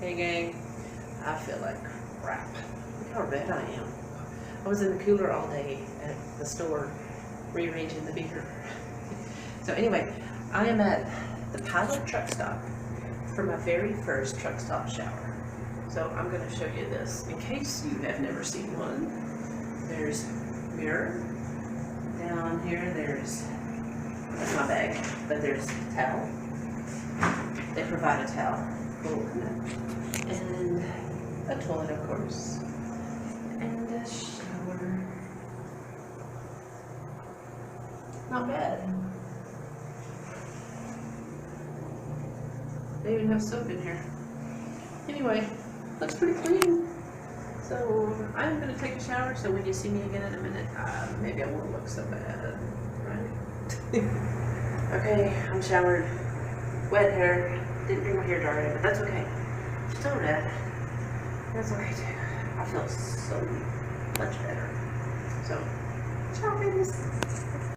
Hey gang, I feel like crap. Look how red I am. I was in the cooler all day at the store rearranging the beer. So anyway, I am at the Pilot truck stop for my very first truck stop shower. So I'm going to show you this in case you have never seen one. There's a mirror. Down here there's, that's my bag, but there's a towel. They provide a towel. And a toilet, of course. And a shower. Not bad. They even have soap in here. Anyway, looks pretty clean. So I'm gonna take a shower, so when you see me again in a minute, maybe I won't look so bad, right? Okay, I'm showered. Wet hair. Didn't bring my hair dryer, but that's okay. Still red. That's okay too. I feel so much better. So, ciao babies.